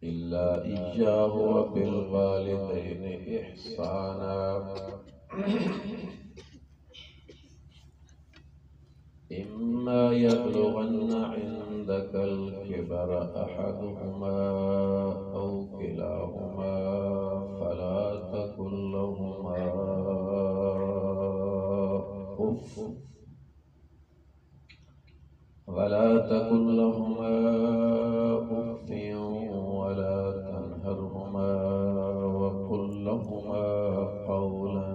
إلا إياه وبالوالدين إحسانا إما يبلغن عندك الكبر أحدهما أو كلاهما فلا تقل لهما أف أف ولا تنهرهما وقل لهما قولا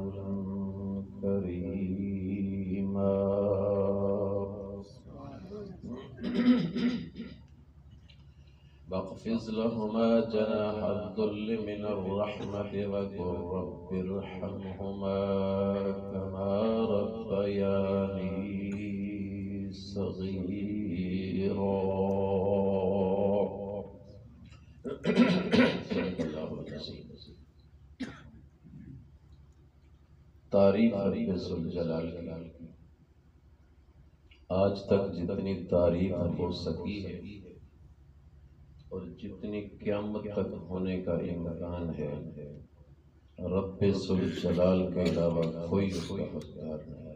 كريما واخفض لهما جناح الذل من الرحمة وقل رب ارحمهما كما ربياني صغيرا. تعریف رب ذوالجلال کی آج تک جتنی تعریف ہو سکی ہے اور جتنی قیامت تک ہونے کا امکان ہے رب ذوالجلال کے علاوہ کوئی اس کا حقدار نہیں ہے.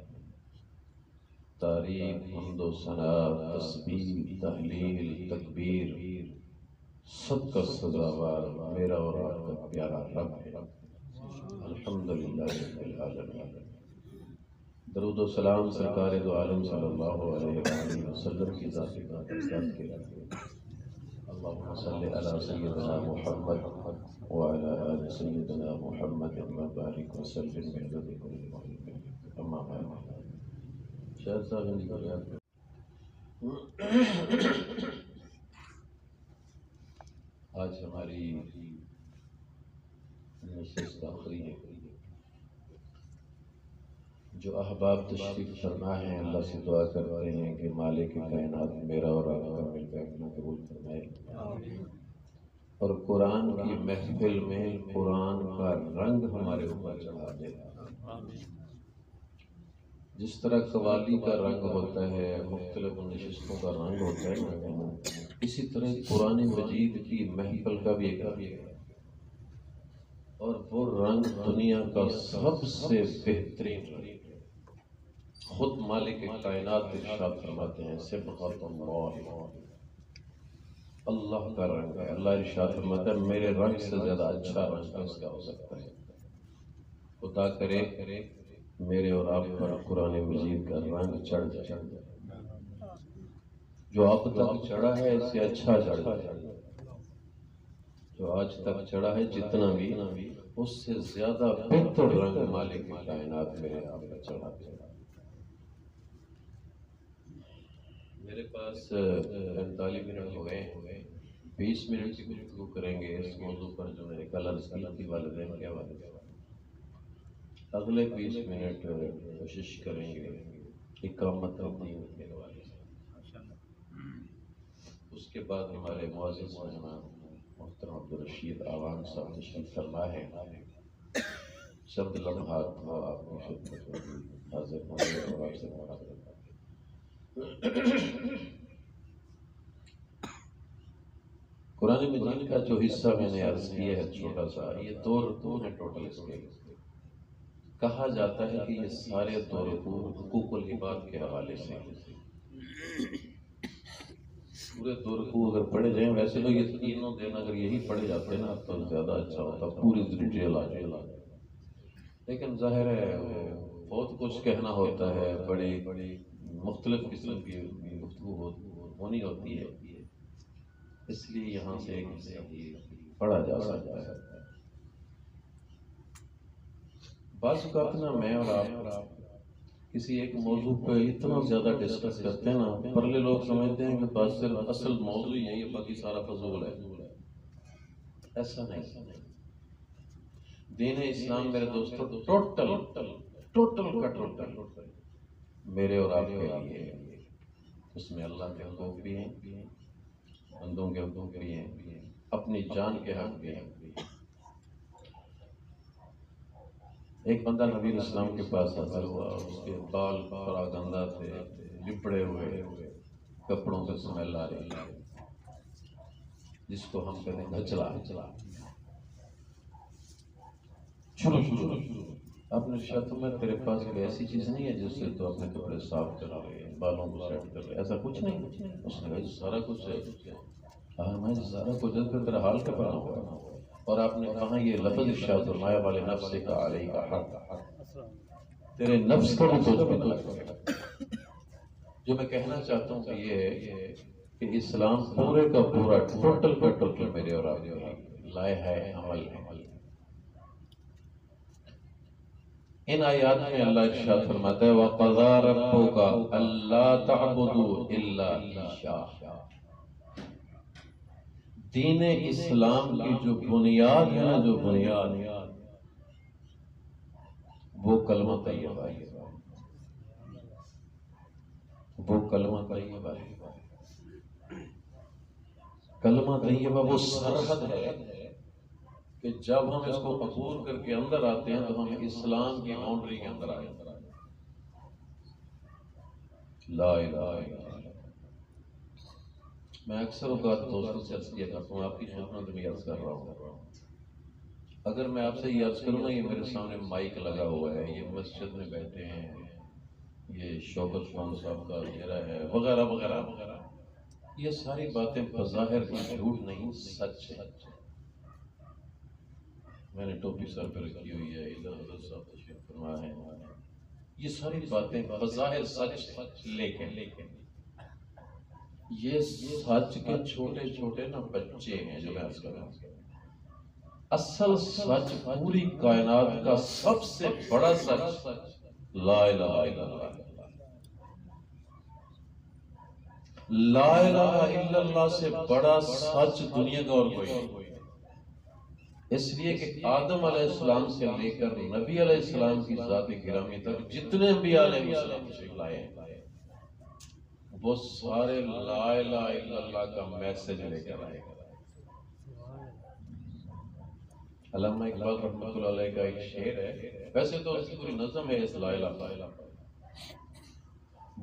تعریف، حمد و ثنا، تسبیح، تحلیل، تکبیر سب کا سزاوار میرا اور آپ کا پیارا رب ہے. الحمدللہ رب العالمین. درود و سلام سرکار دو عالم صلی اللہ علیہ وآلہ وسلم کی ذات اقدس کے لیے. اللهم صل على سيدنا محمد وعلى آل سيدنا محمد وبارك وسلم بعدد كل واحد. اما بعد. شاید صاحب آج ہماری نشست آخری ہے. جو احباب تشریف فرما ہے اللہ سے دعا کرتے ہیں کہ مالک کائنات میرا اور آپ کا مل بیٹھنا قبول فرمائے اور قرآن کی محفل میں قرآن کا رنگ ہمارے اوپر چڑھا دے. جس طرح قوالی کا رنگ ہوتا ہے، مختلف نشستوں کا رنگ ہوتا ہے، اسی طرح قرآن مجید کی محفل کا بھی ایک رنگ ہے اور وہ رنگ دنیا کا سب سے بہترین رنگ. خود مالک کائنات ارشاد فرماتے ہیں صبغۃ اللہ، اللہ کا رنگ ہے. اللہ ارشاد فرماتا ہے میرے رنگ سے زیادہ اچھا رنگ کس کا ہو سکتا ہے. خدا کرے میرے اور آپ پر قرآن مجید کا رنگ چڑھ جائے. جو اب تک چڑھا ہے اس سے اچھا چڑھ جائے. جو آج تک چڑھا ہے جتنا بھی اس سے زیادہ بہتر رنگ مالک کائنات میرے آپ کا چڑھا ہے. میرے پاس 45 منٹ ہو گئے. 20 منٹ کی گفتگو کریں گے اس موضوع پر جو میرے کل عرض کی تھی والدین کے حوالے سے. اگلے 20 منٹ کوشش کریں گے اقامت الدین کے حوالے سے. اس کے بعد ہمارے معزز مہمان محترم عبدالرشید آوان صاحب تشریف فرما ہے. چند لمحات وہ آپ کی خدمت میں حاضر ہوں گے اور آپ سے مخاطب. قرآن مجید کا جو حصہ میں نے عرض کیا ہے چھوٹا سا، یہ 2 رکوع ہیں ٹوٹل. اس کے کہا جاتا ہے کہ یہ سارے 2 رکوع حقوق العباد کے حوالے سے پورے 2 رکوع اگر پڑھے جائیں. ویسے تو یہ تینوں دن اگر یہی پڑھے جاتے ہیں نا تو زیادہ اچھا ہوتا، پوری ڈیٹیل آ جائے. لیکن ظاہر ہے بہت کچھ کہنا ہوتا ہے، بڑی مختلف قسم کی گفتگو ہونی ہوتی ہے، اس لیے یہاں سے ایک پڑھا جا سکتا ہے. بعض اوقات نا میں اور آپ کسی ایک موضوع پہ اتنا زیادہ ڈسکس کرتے ہیں نا، پرلے لوگ سمجھتے ہیں کہ بس صرف اصل موضوع یہی ہے باقی سارا فضول ہے. ایسا نہیں. دین اسلام میرے دوستوں ٹوٹل کا ٹوٹل میرے اور آپ کے لیے. اس میں اللہ کے حقوق بھی ہیں، بندوں کے حقوق بھی ہیں، اپنی جان کے حق بھی ہیں. ایک بندہ نبی اسلام کے پاس حاضر ہوا، اس کے بال پراگندہ تھے، لپڑے ہوئے، کپڑوں سے سمیل آ رہی. جس کو ہم کہتے ہیں گھچلا، شروع اپنے شاطر میں تیرے پاس کوئی ایسی چیز نہیں ہے جس سے تو اپنے کپڑے صاف کر رہے ہیں، بالوں کو سیٹ کر رہے، ایسا کچھ نہیں۔ اس نے کہا سارا کچھ ہے۔ میں سارا کچھ ہے، پھر تیرا حال کیا بنا ہوا ہے؟ اور آپ نے کہا یہ لفظ ارشاد فرمایا والے نفس کا علیہ کا حق، تیرے نفس کا بھی تو جو میں کہنا چاہتا ہوں کہ یہ ہے کہ اسلام پورے کا پورا ٹوٹل کا ٹوٹل میرے اور آپ کا لائے ہے عمل ہے۔ ان آیات میں اللہ ارشاد فرماتا ہے وَقَضَىٰ رَبُّكَ أَلَّا تَعْبُدُوا إِلَّا إِيَّاهُ۔ دین اسلام کی جو بنیاد ہے نا، جو بنیاد وہ کلمہ طیبہ ہے، وہ کلمہ طیبہ ہے۔ کلمہ طیبہ وہ سرحد ہے کہ جب ہم اس کو قبول کر کے اندر آتے ہیں تو ہم اسلام کی باؤنڈری کے اندر آئے۔ لا الہ الا اللہ۔ میں اکثر اوقات دوستوں سے عرض کیا کرتا ہوں، آپ کی خدمت میں عرض کر رہا ہوں، اگر میں آپ سے یہ عرض کروں نا، یہ میرے سامنے مائک لگا ہوا ہے، یہ مسجد میں بیٹھے ہیں، یہ شوکت خان صاحب کا چہرہ ہے وغیرہ وغیرہ وغیرہ، یہ ساری باتیں بظاہر جھوٹ نہیں، سچ ہے۔ میں نے ٹوپی سر پہ رکھی ہوئی ہے، ادھر حضرت صاحب تشریف فرما ہے، یہ ساری باتیں بظاہر سچ، لیکن یہ سچ کے چھوٹے چھوٹے نا بچے ہیں جو میں عرض کر رہا ہوں۔ اصل سچ پوری کائنات کا سب سے بڑا سچ لا الہ الا اللہ۔ لا الہ الا اللہ سے بڑا سچ دنیا کا اور کوئی نہیں۔ اس لیے کہ آدم علیہ السلام سے لے کر نبی علیہ السلام کی ذات گرامی تک جتنے انبیاء علیہ السلام تشریف لائے ہیں وہ سارے لا الہ الا اللہ کا میسج لے کر آئے۔ علامہ اقبال رحمۃ اللہ علیہ کا ایک شعر ہے، ویسے تو اس کی پوری نظم ہے اس لا الہ الا اللہ۔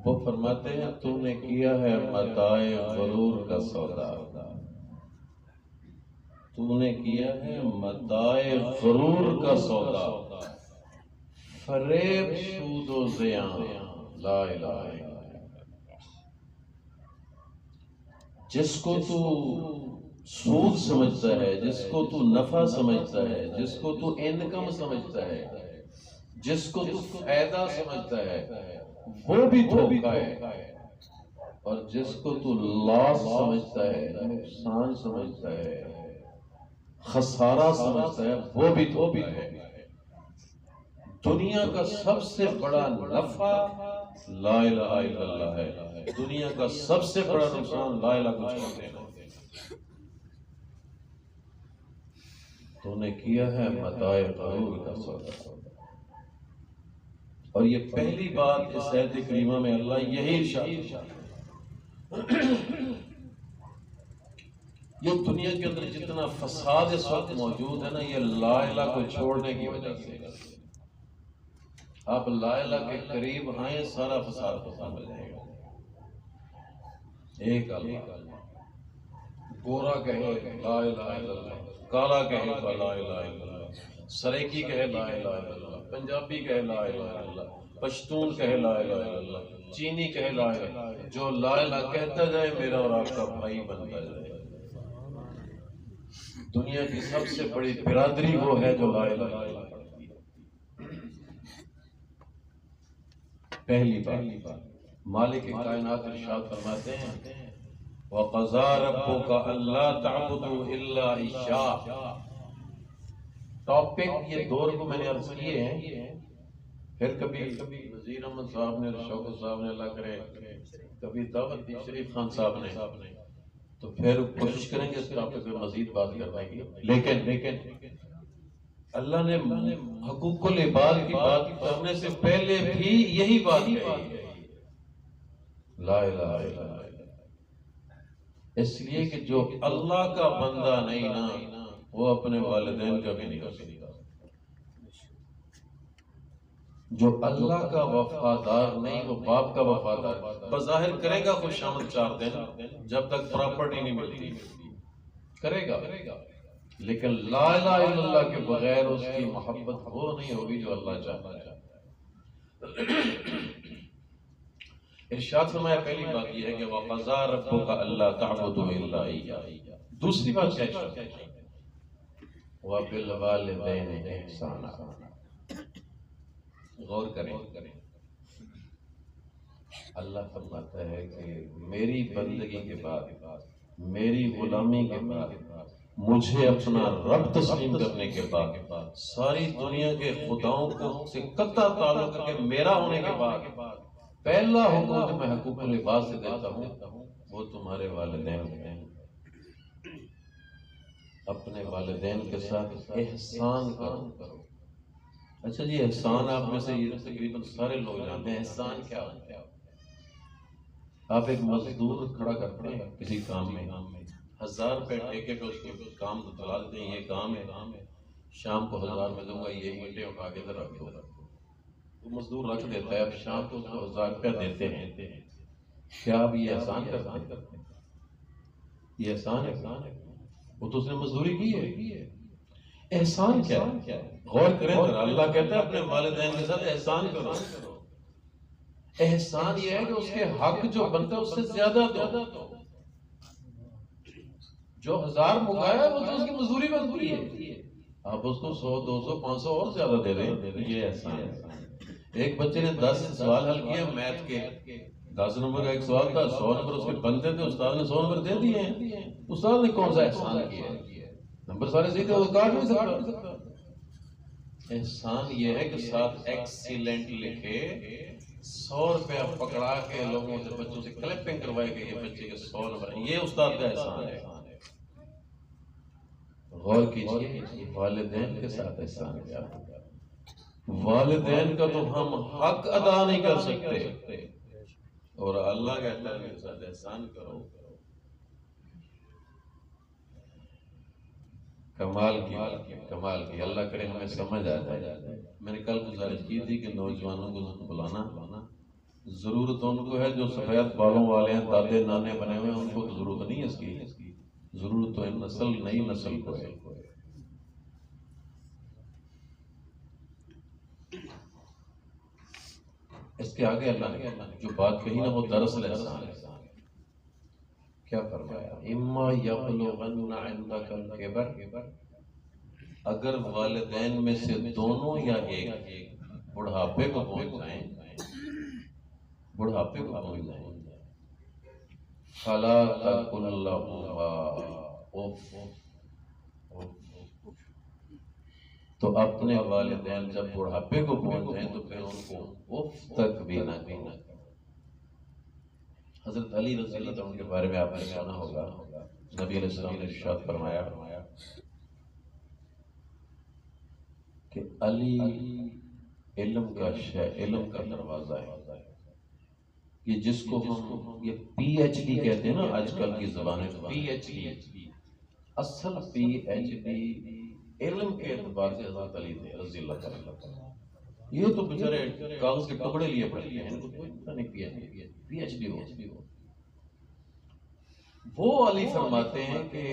وہ فرماتے ہیں تو نے کیا ہے متاع غرور کا سودا، تو نے کیا ہے متاع غرور کا سودا، فریب سود و زیان لا الہ الا اللہ۔ جس کو تو سود سمجھتا ہے، جس کو تو نفع سمجھتا ہے، جس کو تو انکم سمجھتا ہے، جس کو تو فائدہ سمجھتا ہے وہ بھی دھوکہ ہے، اور جس کو تو لاس سمجھتا ہے، نقصان سمجھتا ہے، خسارہ سمجھتا ہے وہ بھی دھوکہ ہے۔ دنیا کا سب سے بڑا نفع لا الہ الا اللہ ہے، دنیا کا سب سے بڑا نقصان لا الہ کو چھوڑ دینا۔ تو نے کیا ہے متاع غرور کا سودا، اور یہ پہلی بات اس آیت کریمہ میں اللہ یہی ارشاد، یہ دنیا کے اندر جتنا فساد اس وقت موجود ہے نا، یہ لا الہ کو چھوڑنے کی وجہ سے۔ آپ لا الہ کے قریب آئیں، سارا فساد ختم ہو جائے گا۔ ایک اللہ، گورا کہے لا الہ الا اللہ، کالا کہے لا الہ الا اللہ، سریکی کہے لا الہ الا اللہ، پنجابی کہے لا الہ الا اللہ، پشتون کہے لا الہ الا اللہ، چینی کہے لا الہ، جو لا الہ کہتا جائے میرا اور آپ کا بھائی بنتا جائے۔ دنیا کی سب سے بڑی برادری وہ ہے جو لا الہ الا اللہ۔ پہلی بات، مالک کائنات ارشاد فرماتے ہیں وَقَضَىٰ رَبُّكَ أَلَّا تَعْبُدُوا إِلَّا إِيَّاهُ۔ ٹاپک یہ دور کو میں نے عرض کیے ہیں، پھر کبھی وزیر احمد صاحب نے، شوکت صاحب نے، اللہ کرے کبھی دعوت دی شریف خان صاحب نے، تو پھر کوشش کریں گے اس ٹاپک پہ مزید بات کرنے کی۔ لیکن اللہ نے حقوق العباد کی بات کرنے سے پہلے بھی یہی بات کہی ہے، لا الہ الا اللہ۔ اس لیے کہ جو اللہ کا بندہ نہیں نا، وہ اپنے والدین کا بھی نہیں ہو سکتا۔ جو اللہ کا وفادار نہیں، وہ باپ کا وفادار۔ بظاہر کرے گا خوش آمد 4 دن، جب تک پراپرٹی نہیں ملتی، کرے گا، لیکن لا الہ الا اللہ کے بغیر اس کی محبت وہ نہیں ہوگی جو اللہ چاہتا ہے۔ ارشاد فرمایا پہلی بات یہ ہے کہ وَقَضَىٰ رَبُّكَ أَلَّا تَعْبُدُوا إِلَّا إِيَّاهُ۔ دوسری بات کیا ہے؟ وَبِالْوَالِدَيْنِ إِحْسَانًا۔ غور کریں، اللہ فرماتا ہے کہ میری بندگی کے بعد، میری غلامی کے بعد، مجھے اپنا رب تسلیم کرنے کے بعد، ساری دنیا کے خداؤں کو سے قطع تعلق کر کے میرا ہونے کے بعد، پہلا حکم جو میں حقوق العباد سے دیتا ہوں وہ تمہارے والدین ہیں۔ اپنے والدین کے ساتھ احسان کرو۔ اچھا جی، احسان آپ میں سے یہ تقریباً سارے لوگ جانتے ہیں احسان کیا ہوتا ہے۔ آپ ایک مزدور کھڑا کرتے ہیں کسی کام میں، 1000 روپے ٹھیکے پہ اس کے کام دلا دیتے ہیں، یہ کام ہے، شام کو 1000 میں دوں گا، یہ اینٹیں اٹھا کے ادھر رکھ دو۔ وہ مزدور رکھ دیتا ہے، اب شام کو اس کو 1000 روپیہ دیتے ہیں۔ کیا آپ یہ احسان کرتے ہیں؟ یہ احسان ہے؟ وہ تو اس نے مزدوری کی ہے۔ احسان کیا ہے؟ غور کریں ذرا، اللہ کہتا ہے اپنے والدین کے ساتھ احسان کرو۔ احسان یہ ہے کہ اس کے حق جو بنتا ہے اس سے زیادہ دو۔ جو 1000 مکایا وہ تو اس کی مزدوری بنتی ہے، آپ اس کو 100 200 500 اور زیادہ دے دیں، یہ احسان ہے۔ ایک بچے نے 10 سوال حل کیے میتھ کے، 10 نمبر کا ایک سوال تھا، 100 نمبر اس کے بنتے تھے، استاد نے 100 نمبر دے دیے ہیں۔ استاد نے کون سا احسان کیا ہے؟ نمبر سارے صحیح تھے، وہ کاٹ نہیں سکتا۔ احسان یہ ہے کہ ساتھ ایکسیلنٹ لکھے، 100 روپیہ پکڑا کے لوگوں سے بچوں سے کلپنگ کروائے کہ یہ بچے کے 100 نمبر، یہ استاد کا احسان ہے۔ غور کیجیے، والدین کے ساتھ احسان کیا ہوگا؟ والدین کا تو ہم حق ادا نہیں کر سکتے، اور اللہ کہتا ہے میرے ساتھ احسان کرو۔ کمال کی اللہ کرے ہمیں سمجھ آ جائے۔ میں نے کل گزارش کی تھی کہ نوجوانوں کو بلانا، ضرورت ان کو ہے جو سفید بالوں والے ہیں، دادے نانے بنے ہوئے ہیں، ان کو تو ضرورت نہیں ہے اس کی، ضرورت تو نئی نسل کو ہے۔ اس کے آگے اللہ نے جو بات کہی نا وہ دراصل احسان ہے۔ کیا فرمایا؟ اما یبلغن عندک الکبر، اگر والدین میں سے دونوں یا ایک بڑھاپے کو پہنچ جائیں، فلا تقل لهما اف، تو اپنے والدین جب بڑھاپے کو پہنچ جائیں تو پھر ان کو اف تک بھی نہ کہنا۔ حضرت علی رضی اللہ عنہ کے بارے میں آپ نے سنا ہوگا، نبی علیہ السلام نے ارشاد فرمایا کہ علی علم کا دروازہ ہے۔ یہ جس کو ہم یہ پی ایچ ڈی کہتے ہیں نا آج کل کی زبان میں، پی ایچ ڈی، اصل پی ایچ ڈی علم کے اعتبار سے حضرت علی تھے رضی اللہ عنہ۔ یہ تو بچارے کاغذ کے ٹکڑے لیے پڑھتے ہیں، ان کو کوئی پتہ نہیں پی ایچ ڈی ہو۔ وہ علی فرماتے ہیں کہ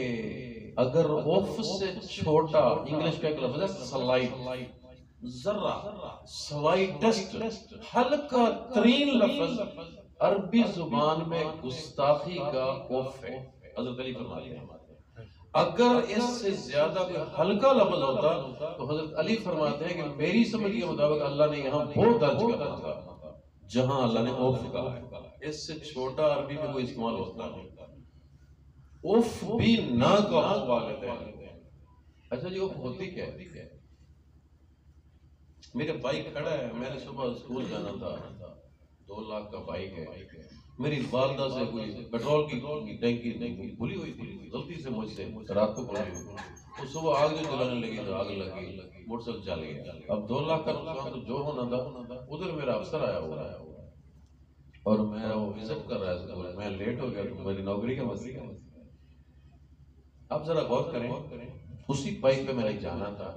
اگر اوف سے چھوٹا، انگلش کا ایک لفظ ہے سلائٹ، ذرہ، سلائٹسٹ، ہلکا ترین لفظ عربی زبان میں گستاخی کا اوف ہے۔ حضرت علی فرماتے ہیں اگر اس سے زیادہ کوئی ہلکا لفظ ہوتا تو حضرت علی فرماتے ہیں کہ میری سمجھ کے مطابق اللہ نے یہاں وہ درج کرنا تھا جہاں اللہ نے اوف کہا ہے۔ اس سے چھوٹا عربی میں کوئی استعمال ہوتا نہیں، اوف بھی نہ کہو والدین۔ اچھا جی، اوف ہوتی کیا ہے؟ میرے بائک کھڑا ہے، میں نے صبح اسکول جانا تھا، 2 لاکھ کا بائک ہے، میری والدہ سے کوئی پیٹرول کی ٹینکی کھلی ہوئی تھی، غلطی سے مجھ سے رات کو کھلی ہوئی، وہ صبح آگ جو جلانے لگی تو آگ لگی، موٹر سائیکل جل گیا۔ اب 2 لاکھ کا نقصان تو جو ہونا تھا، ادھر میرا افسر آیا ہوا ہے اور میں وہ وزٹ کر رہا ہے اسکول، میں لیٹ ہو گیا تو میری نوکری کا مسئلہ ہے۔ اب ذرا غور کریں، اسی بائک پہ میں نے جانا تھا،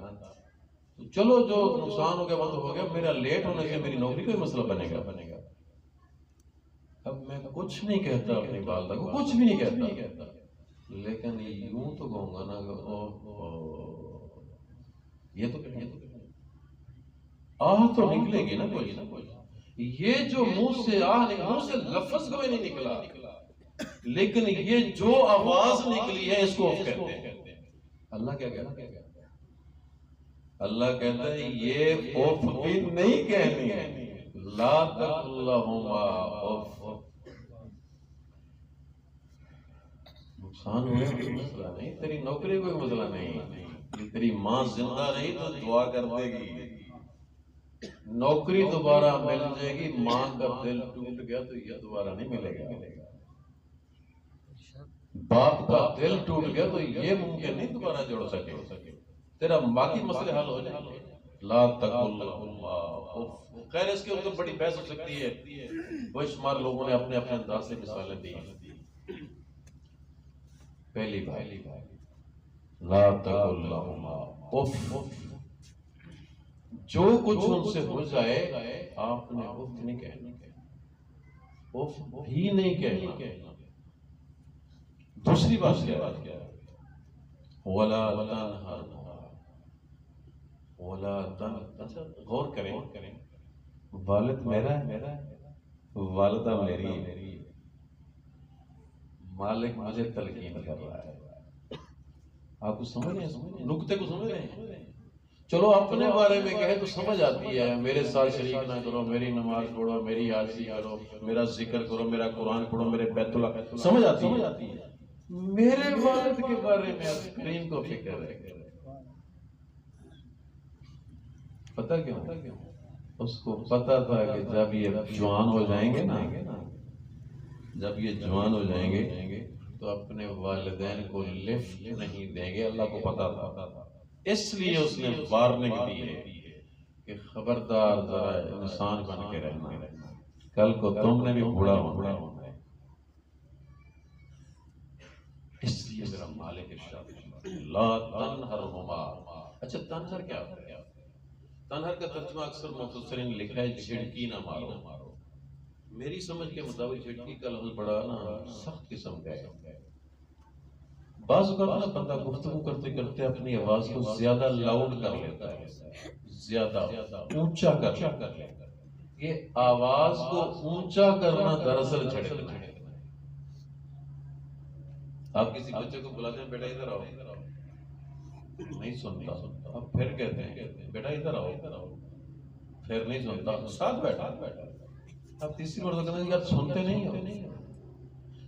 چلو جو نقصان ہو گیا وہ تو ہو گیا، میرا لیٹ ہونے سے میری نوکری کا مسئلہ بنے گا۔ اب میں کچھ نہیں کہتا اپنی والدہ کو، کچھ بھی نہیں کہتا، لیکن یوں تو کہوں گا نا کہ یہ تو آہ تو نکلے گی نا کوئی نا کوئی. یہ جو منہ سے آہ منہ سے لفظ کوئی نہیں نکلا، لیکن یہ جو آواز نکلی ہے اس کو اف کہتے ہیں. اللہ کیا کہتا ہے؟ اللہ کہتا ہے یہ اف بھی نہیں کہنی. لا تقل لہما اف. نقصان ہوئے کوئی مسئلہ نہیں، تیری نوکری کوئی مسئلہ نہیں، تیری ماں زندہ نہیں تو دعا کر دے گی، نوکری دوبارہ مل جائے گی. ماں کا دل ٹوٹ گیا تو یہ دوبارہ نہیں ملے گا. باپ کا دل ٹوٹ گیا تو یہ ممکن نہیں دوبارہ جوڑ سکے. تیرا باقی مسئلے حل ہو جائیں گے. لا تقل لہما اف. خیر اس کے اوپر بڑی بحث ہو سکتی ہے، بے شمار لوگوں نے اپنے اپنے انداز سے مثالیں دی ہیں. پہلی بات لا تقل لہما اف. جو کچھ ان سے ہو جائے آپ نے اف نہیں کہنا، اف بھی نہیں کہنا. دوسری بات کیا ہے؟ ولا تنہرھا. ولا اچھا غور کریں، والد میرا ہے، والدہ میری ہے، مالک مجھے تلقین کر رہا ہے. آپ کو سمجھ رہے ہیں نکتے کو سمجھ رہے ہیں؟ چلو اپنے بارے میں کہے تو سمجھ آتی ہے، میرے ساتھ شریک نہ کرو، میری نماز پڑھو، میری عاجزی کرو، میرا ذکر کرو، میرا قرآن پڑھو، میرے بیت اللہ. سمجھ آتی ہے. میرے والد کے بارے میں کریم کو فکر ہے. پتہ کیوں؟ اس کو پتا تھا کہ جب یہ جوان ہو جائیں گے نا، جب یہ جوان ہو جائیں گے تو اپنے والدین کو لفٹ نہیں دیں گے. اللہ کو پتا تھا، اس لیے اس نے وارننگ دی ہے کہ خبردار ذرا انسان بن کے رہنا، کل کو تم نے بھی بوڑھا ہونا ہے. اس لیے میرا مالک ارشاد لا تنہرھما. اچھا تنہر کیا ہے؟ تنہر کا ترجمہ اکثر مفسرین نے لکھا ہے جھڑکی نہ مارو. میری سمجھ کے مطابق جھڑکی کا لفظ بڑا نا سخت قسم کا ہے. بعض اوقات نا بندہ گفتگو کرتے کرتے اپنی آواز کو زیادہ لاؤڈ کر لیتا ہے، زیادہ اونچا کر لیتا ہے. یہ آواز کو اونچا کرنا دراصل جھڑکنا ہے. آپ کسی بچے کو بلاتے ہیں بیٹا ادھر آؤ، نہیں سنتا. اب پھر کہتے ہیں بیٹا ادھر آؤ، پھر نہیں سنتا. ساتھ بیٹھا. اب تیسری مرتبہ کہتے ہیں یار سنتے نہیں ہو.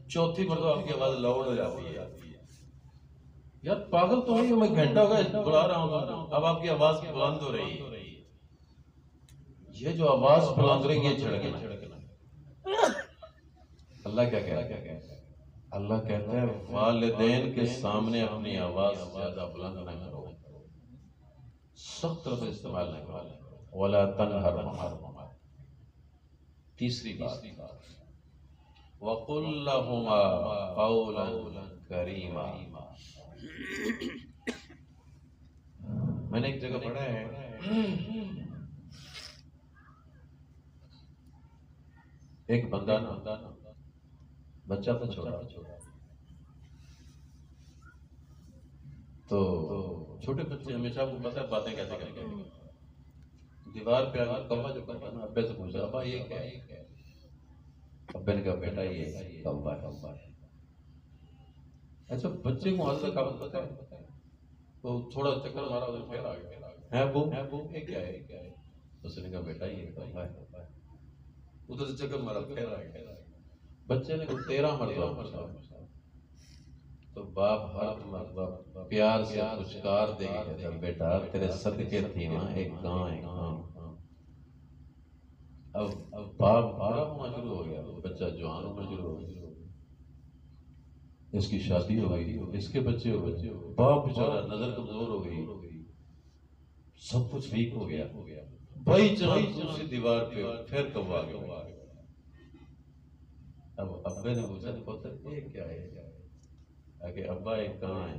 چوتھی مرتبہ آپ کی آواز لاؤڈ ہو جاتی ہے. یار پاگل تو نہیں ہو، میں گھنٹہ ہو گیا بلا رہا ہوں. اب آپ کی آواز بلند ہو رہی ہے. یہ جو آواز بلند رہی ہے جھڑکنا. اللہ کیا کہتا ہے؟ اللہ کہتا ہے والدین کے سامنے اپنی آواز زیادہ بلند نہ کرو، سخت لفظ استعمال نہ کرو. ولا تنہرھما. تیسری بات وقل لہما قولا کریما. میں نے ایک جگہ پڑھا ہے، ایک بندہ نا بچہ تھا چھوٹا، تو چھوٹے بچے ہمیشہ آپ کو پتہ ہے باتیں کیسے کرتے ہیں. دیوار پہ آگے کوا جو کرتا نا، ابے سے پوچھا ابا یہ کیا ہے؟ ابے نے کہا بیٹا یہ کوا ہے. اچھا بچے کو حضرت کا پتہ ہے تو تھوڑا چکر مارا ادھر پھر آ گیا. ہے ابو یہ کیا ہے؟ اس نے کہا بیٹا یہ کوا ہے. ادھر سے چکر مارا پھر آ گیا. بچے نے 13 مرتبہ پوچھا تو باپ ہر مرتبہ پیار سے پچکار دے گا بیٹا تیرے صدقے تھی نا ایک گاں ایک گاں. اب باپ بڑا ہونا شروع ہو گیا، بچہ جوان ہونا شروع ہو گیا، اس کی شادی ہو گئی، اس کے بچے ہو گئے. باپ بیچارہ نظر کمزور ہو گئی، سب کچھ ویک ہو گیا. بھائی چنان دوسری دیوار پہ پھر کوا گیا. اب ابے نے پوچھا پتر یہ کیا ہے؟ کہ ابا ایک کہاں ہے.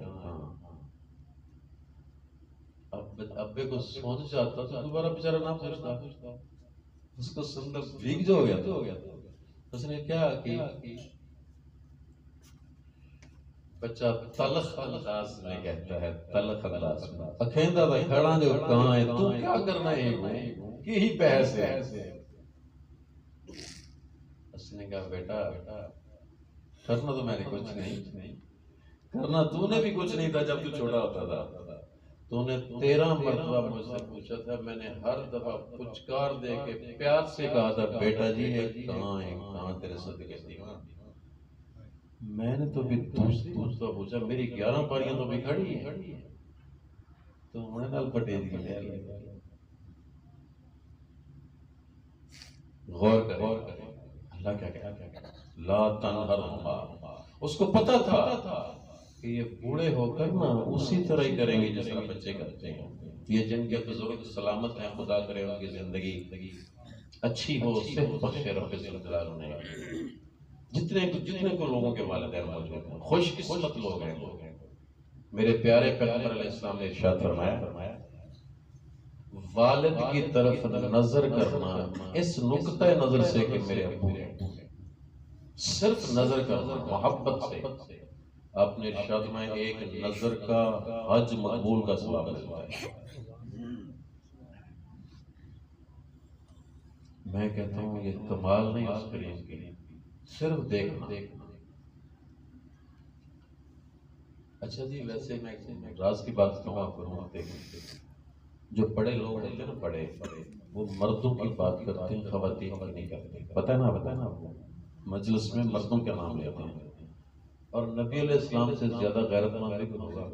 اب ابے کو سوچ جاتا تو دوبارہ بیچارہ نہ پوچھتا. اس کو سندر بھیگ جو ہو گیا. اس نے کیا کہ بچہ تلخ انداز میں کہتا ہے، تلخ انداز میں اکھیندا دا کھڑا جو کہاں ہے، تو کیا کرنا ہے کہ ہی بحث ہے۔ اس نے کہا بیٹا کرنا تو میں نے کچھ نہیں، کرنا تو نے بھی کچھ نہیں تھا جب تو چھوٹا ہوتا تھا، تو نے 13 مرتبہ مجھ سے پوچھا تھا، میں نے ہر دفعہ پچکار دے کے پیار سے کہا تھا بیٹا جی کہاں ہے، کہاں تیرے صدقے دیواں۔ میں نے تو بھی دوسرا پوچھا، میری 11 پاریاں تو بھی کھڑی ہیں، تو میں نال پٹے دی۔ غور کریں اللہ کیا کہتا ہے، لا تنہرہما، اس کو پتا تھا کہ یہ بوڑھے ہو کر نا اسی طرح ہی کریں گے جس طرح بچے کرتے ہیں۔ یہ جن کے بزرگ سلامت ہیں، خدا کرے ان کی زندگی اچھی ہو، صحت بخشے رب ذوالجلال انہیں۔ جتنے کو لوگوں کے والدین موجود ہیں، خوش قسمت لوگ ہیں۔ میرے پیارے پیغمبر علیہ السلام نے ارشاد فرمایا، والد کی طرف نظر کرنا اس نقطہ نظر سے کہ میرے ابو ہیں، صرف نظر کرنا محبت سے، آپ نے ارشاد میں ایک نظر کا حج مقبول کا ثواب ملتا ہے۔ میں کہتا ہوں یہ کمال نہیں اس کریم کی، صرف دیکھنا۔ اچھا جی، ویسے میں راز کی بات کہوں آپ کو، دیکھیں جو بڑے لوگ ہوتے ہیں نا، بڑے وہ مردوں کی بات کرتے ہیں، خواتین کی نہیں کرتے، پتہ ہے نا آپ کو، مجلس میں مردوں کے نام لیتے ہیں، اور نبی علیہ السلام سے زیادہ غیرت مند بھی ہوگا۔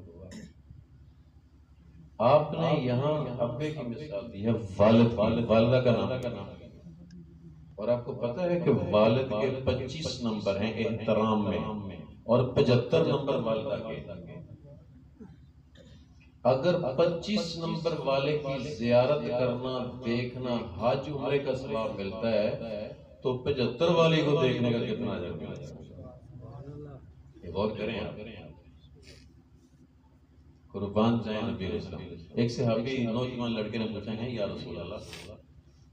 آپ نے یہاں ابے کی مثال دی ہے، والدہ کا نام، اور آپ کو پتہ ہے کہ والد کے 25 نمبر ہیں احترام میں، اور 75 نمبر والدہ کے۔ اگر 25 نمبر والے کی زیارت کرنا، دیکھنا، حج عمرے کا ثواب ملتا ہے، تو 75 والے کو دیکھنے کا کتنا اجر ملتا ہے؟ غور کریں آپ، قربان جائیں نبی علیہ السلام۔ ایک صحابی نوجوان لڑکے نے پوچھا ہے، یا رسول اللہ،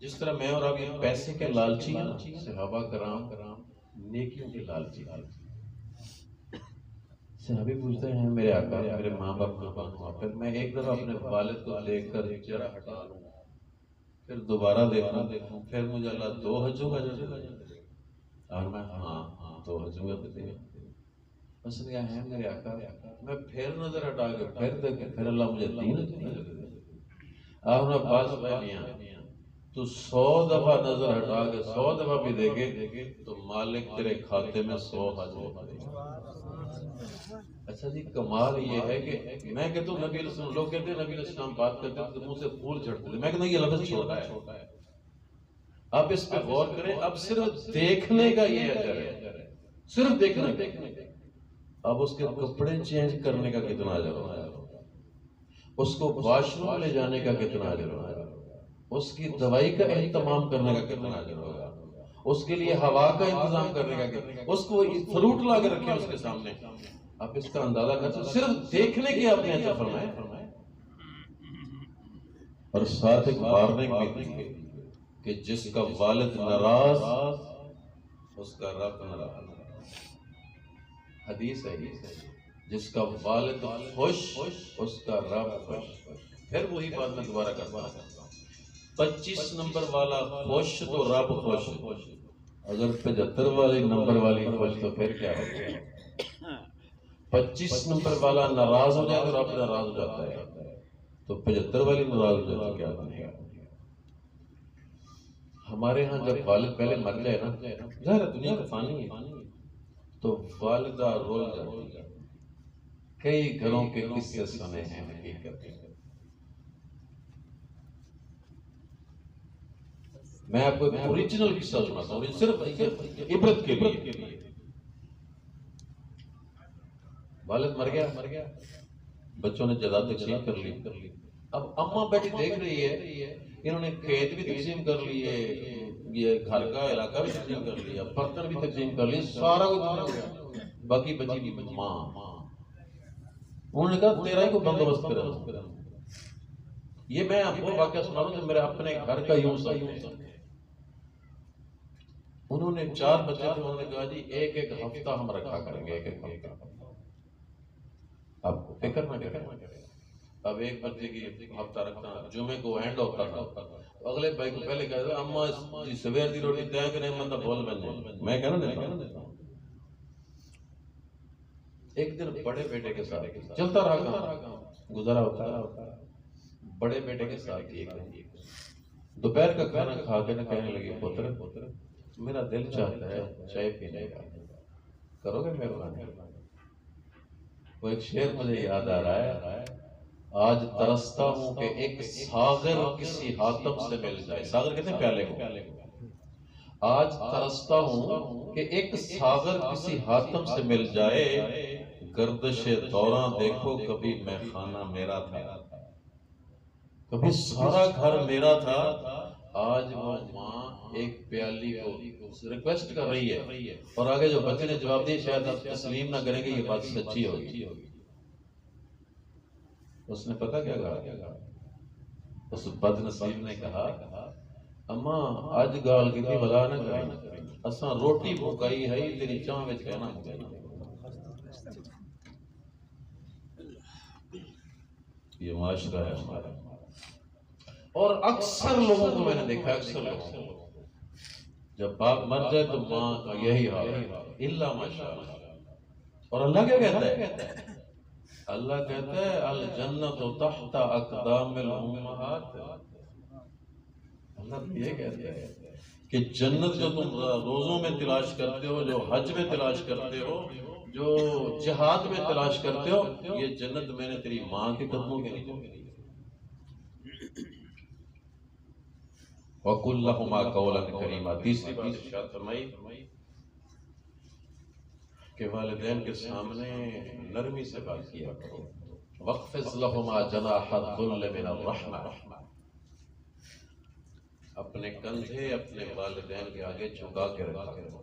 جس طرح میں اور آپ یہ پیسے کے لالچی ہیں، صحابہ کرام نیکیوں کے لالچی ہیں۔ صحابی پوچھتے ہیں، میرے آقا، میرے ماں باپ قربان ہوا، پھر میں ایک دفعہ اپنے والد کو دیکھ کر ایک چہرہ ہٹا لوں، پھر دوبارہ دیکھوں، پھر مجھے اللہ 2 حجوں کا اجر دے گا؟ اور میں ہاں 2 حجوں کا دے گا۔ اس نے کہا ہے میرے آقا، میں پھر نظر ہٹا کے پھر دیکھیں، پھر اللہ مجھے 3 حجوں کا اجر دے گا؟ آپ نے پاس میاں تو 100 دفعہ نظر ہٹا کے 100 دفعہ بھی دیکھے تو مالک تیرے کھاتے میں 100 حج دے گا۔ اچھا جی، کمال یہ ہے کہ میں کہتا ہوں نبی علیہ السلام، لوگ کہتے ہیں نبی علیہ السلام بات کرتے ہیں تو منہ سے پھول جھڑتے ہیں، میں کہتا ہوں یہ لفظ چھوٹا ہے، اب اس پہ غور کریں، اب صرف دیکھنے کا یہ اجر ہے، صرف دیکھنے کا۔ اب اس کے کپڑے چینج کرنے کا کتنا اجر ہوگا، اس کو واش روم لے جانے کا کتنا اجر ہوگا، اس کی دوائی کا اہتمام کرنے کا کتنا اجر ہوگا، اس کے لیے ہوا کا انتظام کرنے کا کتنا، اس کو فروٹ لا کے رکھیں اس کے سامنے، آپ اس کا اندازہ کر، صرف دیکھنے کی آپ نے اجر فرمائے۔ اور ساتھ ایک وارننگ بھی دی کہ جس کا والد ناراض اس کا رب ناراض، حدیث ہے، جس کا والد خوش اس کا رب خوش۔ پھر وہی بات میں دوبارہ کرتا ہوں، 25 نمبر والا خوش تو رب خوش، اگر 75 والی نمبر والی خوش تو پھر کیا ہو گیا؟ 25 نمبر والا ناراض ہو جائے تو رب ناراض ہو جاتا ہے، تو 75 والی ناراض ہو جائے تو کیا بنے گا؟ ہمارے ہاں جب والد پہلے مر جائے نا، ظاہر دنیا کا فانی ہے، تو والدہ رول جاتی ہے۔ کئی گھروں کے قصے سنے ہیں حقیقت۔ میں آپ کو اوریجنل قصہ سناتا ہوں، صرف عبرت کے لیے۔ والد مر گیا، بچوں نے جائیداد تقسیم کر لی، اب اماں بیٹی دیکھ رہی ہے، انہوں نے کھیت بھی تقسیم کر لیے، یہ گھر کا علاقہ بھی تقسیم کر لیا، برتن بھی تقسیم کر لیے، سارا کچھ ہو گیا، باقی بچی ماں۔ انہوں نے کہا تیرا ہی کو بندوبست کرا۔ یہ میں آپ کو واقعہ سنا رہا ہوں جو میرے اپنے گھر کا یوں سا ہے۔ انہوں نے 4 بچے تھے، انہوں نے کہا جی ایک ہفتہ ہم رکھا کریں گے، ایک ہفتہ۔ اب فکر نہ کریں. اب 1 بجے کی ہفتہ رکھنا جمعے کو اینڈ ہوتا تھا، اگلے بھائی کو پہلے کہہ دو اما سویر دی روٹی دیں کہ نہیں، بندہ بول بن جائے. میں کہنا دیتا ہوں. ایک دن بڑے بیٹے کے ساتھ چلتا رہا کام، گزارا ہوتا بڑے بیٹے کے ساتھ ایک دوپہر کا کھانا کھا کے نہ کہنے لگے پتر میرا دل چاہتا ہے چائے پینے کا، کرو گے مہربانی؟ وہ ایک شعر مجھے یاد آ رہا ہے، آج ترستا ہوں کہ ایک ساغر کسی حاتم سے مل جائے. ساغر کہتے ہیں پیالے کو. آج ترستا ہوں کہ ایک ساغر کسی حاتم سے مل جائے، گردش دوراں دیکھو کبھی میں خانہ میرا تھا، کبھی سارا گھر میرا تھا. آج وہ ماں ایک پیالی کو ریکویسٹ کر رہی ہے اور آگے جو بچے نے جواب دیا شاید آپ تسلیم نہ کریں گے یہ بات سچی ہوگی. اس نے پتہ کیا کہا؟ اس بد نصیب نے کہا اماں آج گال کی بلا نہ کریں، اساں روٹی پکائی ہے تیری چاہ وچ کہنا ہو گیا. یہ معاشرہ ہے ہمارا. اور اکثر لوگوں کو میں نے دیکھا، اکثر لوگوں کو جب باپ مر جائے تو ماں کا یہی حال ہے الا ماشاءاللہ. اور اللہ کیا کہتا ہے؟ اللہ کہتا ہے الجنت تحت اقدام الامہات. اللہ یہ کہتا ہے کہ جنت جو تم روزوں میں تلاش کرتے ہو، جو حج میں تلاش کرتے ہو، جو جہاد میں تلاش کرتے ہو، یہ جنت میں نے تیری ماں کے قدموں کے نیچے دی. وَقُلْ لَهُمَا قَوْلًا كَرِيمًا. تیسری بات ارشاد فرمائی کہ والدین کے سامنے نرمی سے بات کیا کرو. وَاخْفِضْ لَهُمَا جَنَاحَ الذُّلِّ مِنَ الرَّحْمَةِ. اپنے کندھے اپنے والدین کے آگے جھکا کے رکھا کرو.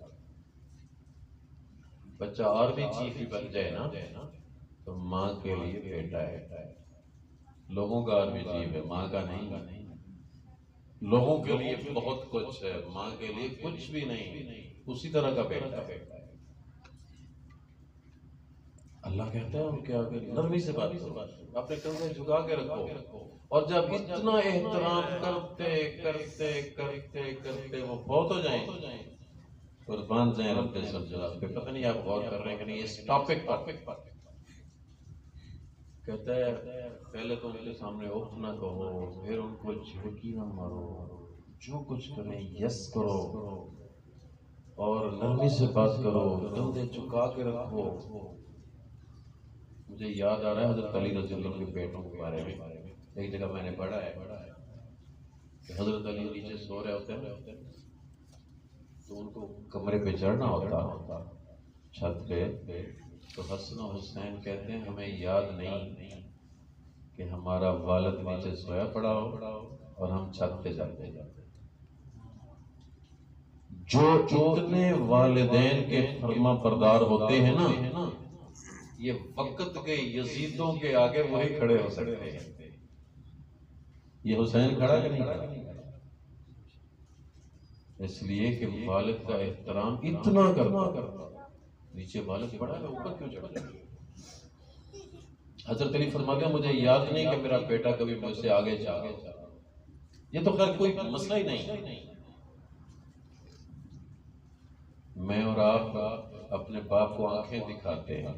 بچہ اور بھی چیفی بن جائے نا تو ماں کے لیے بیٹا ہے. لوگوں کا اور بھی چیف ہے، ماں کا نہیں. لوگوں کے لیے بہت کچھ ہے، ماں کے لیے کچھ بھی نہیں. اسی طرح کا بیٹا ہے. اللہ کہتا ہے ان کے آگے نرمی سے بات کرو، اپنے کندھے جھکا کے رکھو. اور جب اتنا احترام کرتے کرتے کرتے کرتے وہ فوت ہو جائیں، قربان جائیں رب الجلال پہ. پتہ نہیں آپ غور کر رہے ہیں کہ نہیں اس ٹاپک پر. کہتا ہے پہلے تو ان کے سامنے اف نہ کہو، پھر ان کو جھڑکی نہ مارو، جو کچھ کریں یس کرو اور نرمی سے بات کرو، کندھے جھکا کے رکھو. مجھے یاد آ رہا ہے حضرت علی رضی اللہ عنہ کے بیٹوں کے بارے میں. ایک جگہ میں نے پڑھا ہے کہ حضرت علی نیچے سو رہے ہوتے ہیں تو ان کو کمرے پہ چڑھنا ہوتا چھت پہ. تو حسن و حسین کہتے ہیں ہمیں یاد نہیں کہ ہمارا والد نیچے سویا پڑا ہو اور ہم چھت پہ جاتے. جو اتنے والدین کے فرما بردار ہوتے ہیں نا، یہ وقت کے یزیدوں کے آگے وہی کھڑے ہو سکتے ہیں. یہ حسین کھڑا کہ نہیں کھڑا؟ اس لیے کہ والد کا احترام اتنا کرتا. نیچے والد پڑا ہے اوپر کیوں چڑھ جائے؟ حضرت علی فرماتے ہیں مجھے یاد نہیں کہ میرا بیٹا کبھی مجھ سے آگے جا. یہ تو خیر کوئی مسئلہ ہی نہیں. میں اور آپ اپنے باپ کو آنکھیں دکھاتے ہیں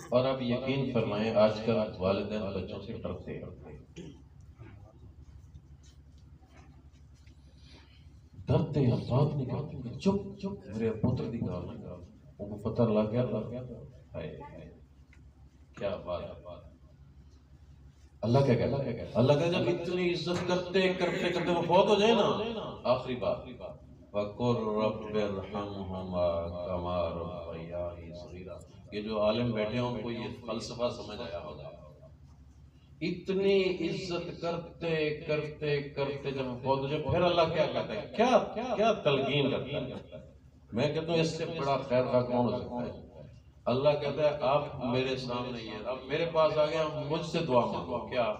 اور آپ یقین فرمائیں آج کل والدین بچوں سے ڈرتے ہیں. ڈرتے ہیں، بات نہیں کرتے. چپ میرے پتر دی گال نہ کر، ان کو پتہ لگ گیا. کیا بات ہے. اللہ کیا کہتا ہے؟ اللہ کہتا ہے جب اتنی عزت کرتے کرتے کرتے وہ فوت ہو جائے نا، آخری بات وَقُلْ رَبِّ ارْحَمْهُمَا كَمَا رَبَّيَانِي صَغِيرًا. یہ جو عالم بیٹھے ہیں ان کو یہ فلسفہ سمجھ آیا ہوگا. اتنی عزت کرتے کرتے کرتے جب فوت ہو جائے پھر اللہ کیا کہتا ہے؟ کیا تلقین کرتا ہے؟ میں کہتا ہوں اس سے بڑا خیر خواہ کون ہو سکتا ہے؟ اللہ کہتا ہے آپ میرے سامنے یہ اب میرے پاس آ گیا، مجھ سے دعا مانگو. کیا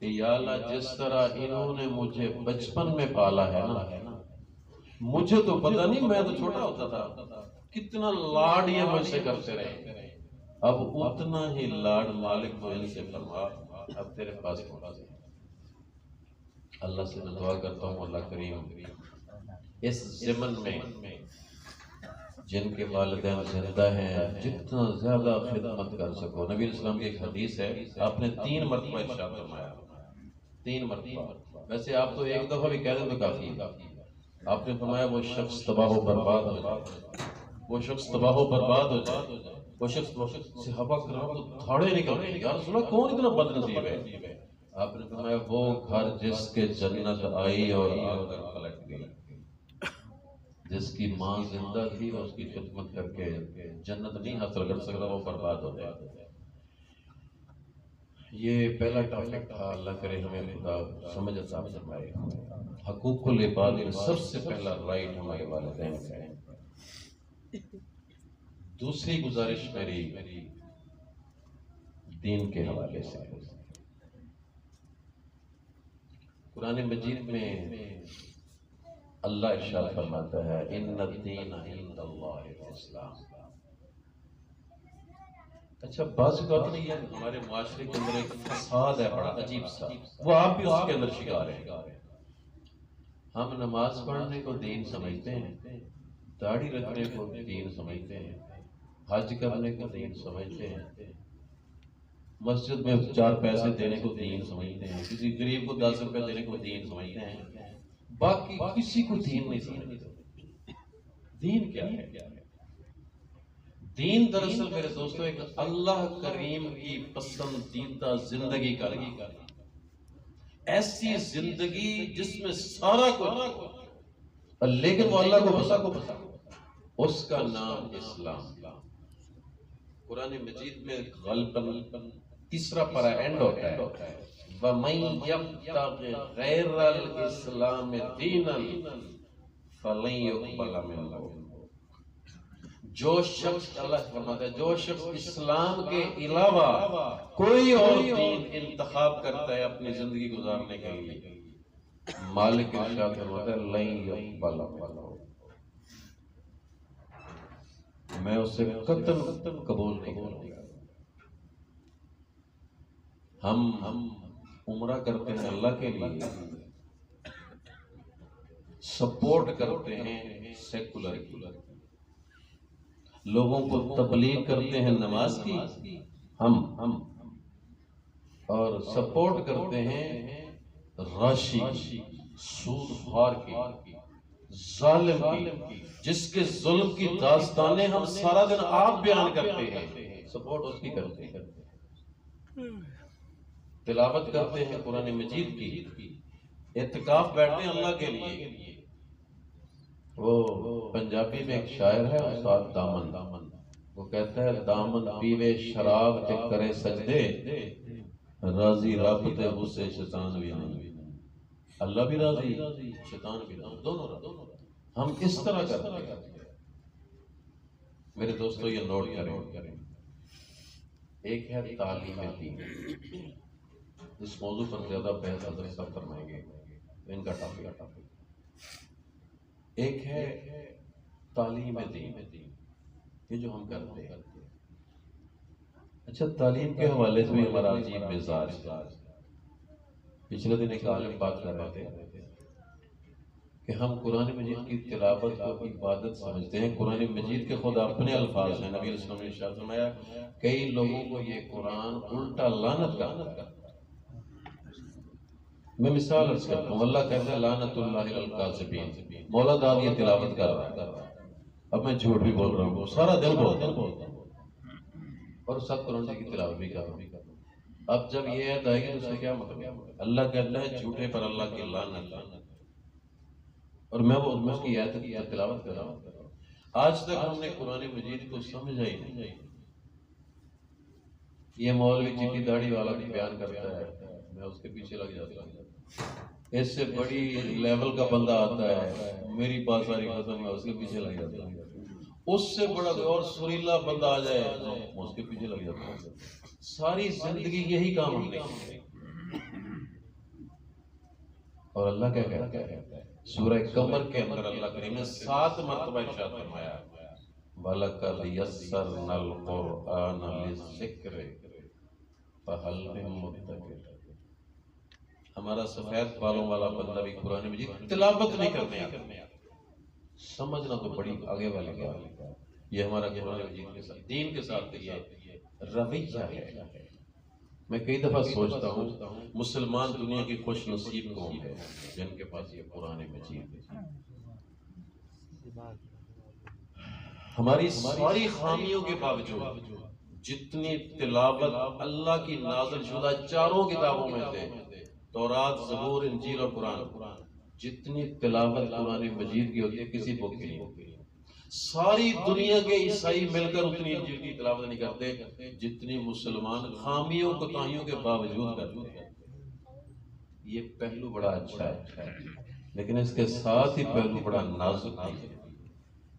کہ یا اللہ جس طرح انہوں نے مجھے بچپن میں پالا ہے نا، مجھے تو پتہ نہیں، میں تو چھوٹا ہوتا تھا، کتنا لاڈ یہ مجھ سے کرتے رہے. اب اتنا ہی لاڈ مالک تو ان سے فرما اب تیرے پاس پہنچا دے۔ اللہ سے میں دعا کرتا ہوں اللہ کریم اس زمن میں جن کے والدین زندہ ہیں جتنا زیادہ خدمت کر سکو۔ نبی علیہ السلام کی ایک حدیث ہے، آپ نے 3 مرتبہ ارشاد فرمایا، 3 مرتبہ، ویسے آپ تو ایک دفعہ بھی کہہ دیں تو کافی ہے۔ آپ نے فرمایا وہ شخص تباہ و برباد ہو جائے، وہ شخص تباہ و برباد ہو جائے، وہ شخص صحابہ کرام تو دھاڑے نکل رہے ہیں، یا رسول اللہ کون اتنا بد نصیب ہے؟ آپ نے فرمایا وہ گھر جس کے جنت آئی اور آ کر پلٹ گئی، جس کی ماں زندہ تھی اور اس کی خدمت کر کے جنت نہیں حاصل کر سکتا وہ برباد ہو جائے۔ یہ پہلا ٹاپک تھا، اللہ کرے ہمیں خدا سمجھ عطا فرمائے۔ حقوق العباد میں سب سے پہلا رائٹ ہمارے والدین کا ہے۔ دوسری گزارش میری دین کے حوالے سے، قرآن مجید میں اللہ ارشاد فرماتا ہے ان الدین عند اللہ الاسلام۔ اچھا بعض اوقات نہیں ہے ہمارے معاشرے کے اندر ایک فساد ہے بڑا عجیب سا، وہ آپ بھی اس کے اندر شکار ہیں۔ ہم نماز پڑھنے کو دین سمجھتے ہیں، داڑھی رکھنے کو دین سمجھتے ہیں، حج کرنے کو دین سمجھتے ہیں، مسجد میں 4 پیسے دینے کو دین سمجھتے ہیں، کسی غریب کو 10 روپے دینے کو دین سمجھتے ہیں، باقی کسی کو دین نہیں سمجھتے۔ دین کیا ہے؟ دین دراصل میرے دوستو ایک اللہ کریم کی پسندیدہ زندگی کا نام، ایسی زندگی جس میں سارا کچھ لیکن وہ اللہ کو پسند، اس کا نام اسلام۔ قرآن مجید میں غالباً تیسرا پارا اینڈ ہوتا ہے وَمَن يَبْتَغِ غَيْرَ الْإِسْلَامِ دِينًا فَلَن يُقْبَلَ مِنْهُ۔ جو شخص، اللہ فرماتا ہے جو شخص اسلام کے علاوہ کوئی اور دین انتخاب کرتا ہے اپنی زندگی گزارنے کے لیے، مالک ارشاد فرماتا ہے لن يقبل منه، میں اسے قطعاً قبول نہیں کروں گا۔ ہم عمرہ کرتے ہیں اللہ کے لیے، سپورٹ کرتے ہیں سیکولر کی، لوگوں کو تبلیغ کرتے ہیں نماز کی ہم، اور سپورٹ کرتے ہیں راشی کی، سود خوار کی، ظالم کی، جس کے ظلم کی داستانیں ہم سارا دن آپ بیان کرتے ہیں، سپورٹ اس کی کرتے ہیں، تلاوت کرتے ہیں قرآن مجید کی، اعتکاف بیٹھتے ہیں اللہ کے لیے۔ وہ پنجابی میں ایک شاعر ہے استاد دامن، وہ کہتا ہے دامن پیوے شراب تے کرے سجدے، راضی رب تے غصے شیطان بھی نہیں، اللہ بھی راضی شیطان بھی راضی، دونوں راضی۔ ہم اس طرح کرتے ہیں۔ میرے دوستو یہ نوٹ کریں، ایک ہے تعلیم دین، اس موضوع پر زیادہ بحث حضرت صاحب فرمائیں گے، ان کا ٹاپک۔ ایک ہے تعلیم دین، یہ جو ہم کرتے ہیں۔ اچھا تعلیم کے حوالے سے بھی ہمارا عجیب مزاج، پچھلے دن ایک عالم بات کر رہے تھے کہ ہم قرآن مجید کی تلاوت کو عبادت سمجھتے ہیں۔ قرآن مجید کے خود اپنے الفاظ ہیں، نبی علیہ السلام نے ارشاد فرمایا کئی لوگوں کو یہ قرآن الٹا لعنت کا۔ میں مثال عرض کرتا ہوں، اللہ کہتا ہے لعنت اللہ علی الکاذبین، مولا داد یہ تلاوت کر رہا ہے، اب میں جھوٹ بھی بول رہا ہوں، سارا دل بولتا ہوں اور سب قرآن کی تلاوت بھی کر رہا ہوں۔ اب جب یہ عید آئے گی تو اس سے کیا مطلب؟ اللہ کہتا ہے جھوٹے پر اللہ کی لعنت، اور میں وہ اس کی عید کی تلاوت کر رہا ہوں۔ آج تک ہم نے قرآن مجید کو سمجھا ہی نہیں۔ یہ مولوی چٹی داڑھی والا بھی بیان کرتا ہے، میں اس کے پیچھے لگ جاتا ہوں۔ اس سے بڑی لیول کا بندہ آتا ہے، میری بات ساری ختم ہے، اس کے پیچھے لگ جاتا ہوں۔ اس سے بڑا اور سریلا بندہ آ جائے میں اس کے پیچھے لگ جاتا ہوں۔ ساری زندگی یہی کام ہم نے کیا۔ اور اللہ کیا کہتا ہے سورہ قمر کے اندر اللہ کریم نے 7 مرتبہ ارشاد فرمایا وَلَقَدْ يَسَّرْنَا الْقُرْآنَ لِلذِّكْرِ فَهَلْ مِن مُدَّكِرٍ۔ ہمارا سفید بالوں والا بندہ بھی قرآن مجید تلاوت نہیں کرنے آتا، سمجھنا تو بڑی آگے والی بات ہے۔ یہ ہمارا قرآن مجید کے ساتھ، دین کے ساتھ یہ رویہ ہے۔ میں کئی دفعہ سوچتا ہوں مسلمان دنیا کی خوش نصیب قوم ہے جن کے پاس یہ قرآن مجید ہے۔ ہماری ساری خامیوں کے باوجود جتنی تلاوت اللہ کی نازل شدہ چاروں کتابوں میں سے تورات، زبور، انجیل اور قرآن، جتنی تلاوت قرآن مجید کی ہوتی ہے کسی بک کی نہیں ہوتی۔ ساری دنیا کے عیسائی مل کر اتنی انجیل کی تلاوت نہیں کرتے جتنی مسلمان خامیوں کوتاہیوں کے باوجود کرتے ہیں۔ یہ پہلو بڑا اچھا ہے، لیکن اس کے ساتھ ہی پہلو بڑا نازک ہے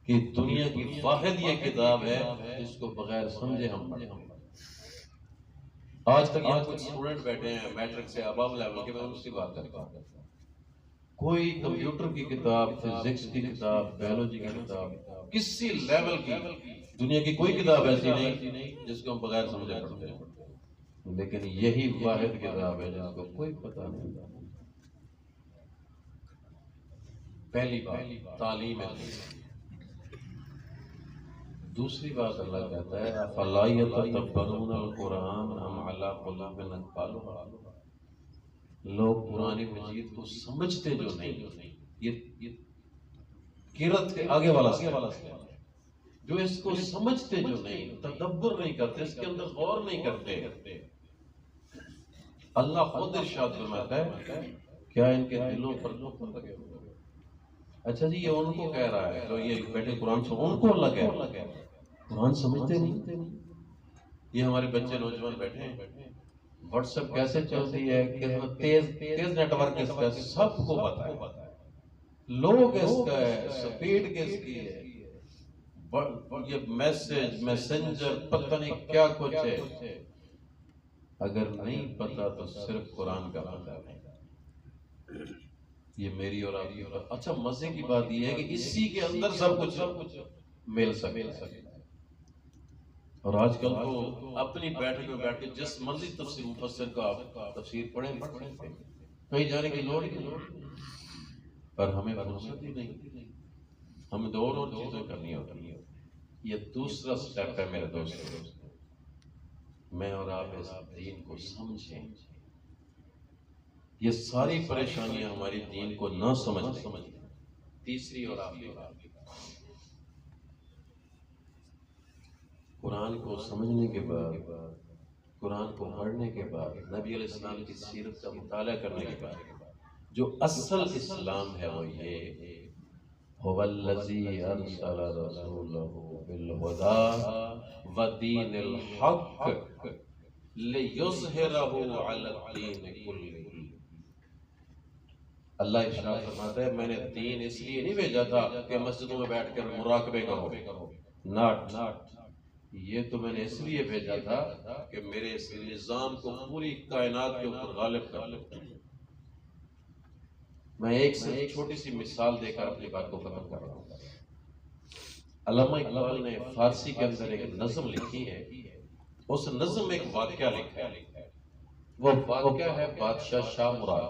کہ دنیا کی واحد یہ کتاب ہے جس کو بغیر سمجھے ہم پڑھیں۔ آج تک یہاں کچھ اسٹوڈنٹ بیٹھے ہیں میٹرک سے ابو لیول کے، میں ان سے بات کرتا ہوں، کوئی کمپیوٹر کی کتاب، فزکس کی کتاب، بایولوجی کی کتاب، کسی لیول کی دنیا کی کوئی کتاب ایسی نہیں جس کو ہم بغیر سمجھے پڑھتے ہیں، لیکن یہی واحد کتاب ہے جس کو کوئی پتہ نہیں۔ پہلی بات تعلیم ہے۔ دوسری بات اللہ کہتا ہے افلا یتدبرون القرآن ام علی قلوب اقفالها، لوگ قرآن مجید کو سمجھتے جو نہیں، یہ قرت کے آگے والا جو اس کو سمجھتے جو نہیں، تدبر نہیں کرتے، اس کے اندر غور نہیں کرتے۔ اللہ خود ارشاد فرماتا ہے کیا ان کے دلوں پر دھوکہ لگے ہوئے؟ اچھا جی، یہ ان کو کہہ رہا ہے جو یہ بیٹھے قرآن سے، ان کو اللہ کہہ رہا ہے، قرآن سمجھتے نہیں۔ یہ ہمارے بچے نوجوان بیٹھے ہیں، واٹس ایپ کیسے چلتی ہے، تیز نیٹ ورک اس کا سب کو پتا ہے، لوگ اس کا ہے، سپیڈ کس کی ہے، یہ میسج میسنجر پتہ نہیں کیا کچھ ہے۔ اگر نہیں پتا تو صرف قرآن کا پتہ نہیں۔ یہ میری اور آپ کی بات۔ اچھا مزے کی بات یہ ہے کہ اسی کے اندر سب کچھ مل سکے۔ اور آج کل تو اپنی بیٹھک میں بیٹھ کے جس مرضی تفسیر مفسر کا تفسیر پڑھیں، کہیں جانے کی لوڑ نہیں، پر ہمیں فرصت ہی نہیں، ہمیں دو اور چیزیں کرنی ہوتی ہیں۔ یہ دوسرا سٹیپ ہے میرے دوست، میں اور آپ اس دین کو سمجھیں۔ یہ ساری پریشانیاں ہماری دین کو نہ سمجھنے۔ تیسری اور آخری بات، قرآن کو سمجھنے کے بعد، قرآن کو پڑھنے کے بعد، نبی علیہ السلام کی سیرت کا مطالعہ کرنے کے بعد جو اصل اسلام ہے وہ یہ هو الذی ارسل رسولہ بالہدی ودین الحق لیظہرہ علی الدین کلہ۔ اللہ ارشاد فرماتا ہے میں نے دین اس لیے نہیں بھیجا تھا کہ مسجدوں میں بیٹھ کر مراقبے کرو، ناٹ، یہ تو میں نے اس لیے بھیجا تھا کہ میرے اس نظام کو پوری کائنات کے اوپر غالب کر لوں۔ میں ایک چھوٹی سی مثال دے کر اپنی بات کو ختم کر رہا ہوں۔ علامہ اقبال نے فارسی کے اندر ایک نظم لکھی ہے، اس نظم میں ایک واقعہ لکھا ہے، وہ واقعہ ہے بادشاہ شاہ مراد۔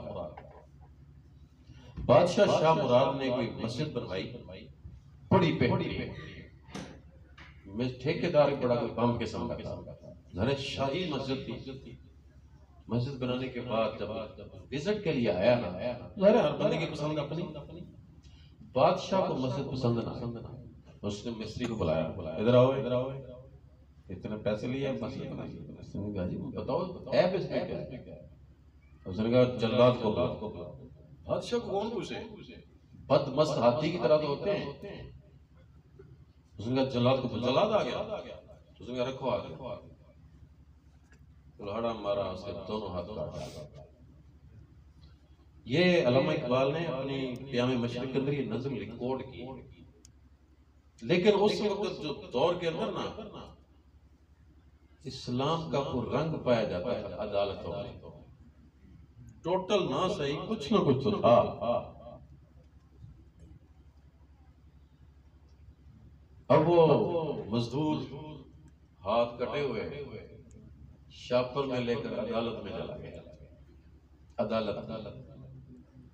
بادشاہ شاہ مراد نے کوئی مسجد بنوائی، بڑی بہترین، ٹھیکیدار بڑا کوئی بم قسم کا تھا، ذرا شاہی مسجد تھی۔ مسجد بنانے کے بعد جب وزٹ کے لیے آیا نا، ظاہر ہر بندے کی پسند اپنی، بادشاہ کو مسجد پسند نہ، اس نے مستری کو بلایا، ادھر آؤ، اتنے پیسے لیے مسجد بنائی۔ اس نے کہا جی بتاؤ ایپ اس میں کیا ہے؟ اس نے کہا جلاد کو بلاؤ۔ بادشاہ کو کون پوچھے، بد مست ہاتھی کی طرح تو ہوتے ہیں۔ اس نے کہا جلاد کو، جلاد آ گیا، اس نے کہا رکھو آ گیا، کلہاڑا مارا، اس کے دونوں ہاتھ کاٹا۔ یہ علامہ اقبال نے اپنی پیام مشرق کے اندر یہ نظم ریکارڈ کی، لیکن اس وقت جو دور کے اندر نا اسلام کا کوئی رنگ پایا جاتا تھا عدالتوں میں، ٹوٹل نہ صحیح کچھ نہ کچھ تو تھا۔ اب وہ مزدور ہاتھ کٹے ہوئے شاپر میں لے کر عدالت میں چلا گیا. عدالت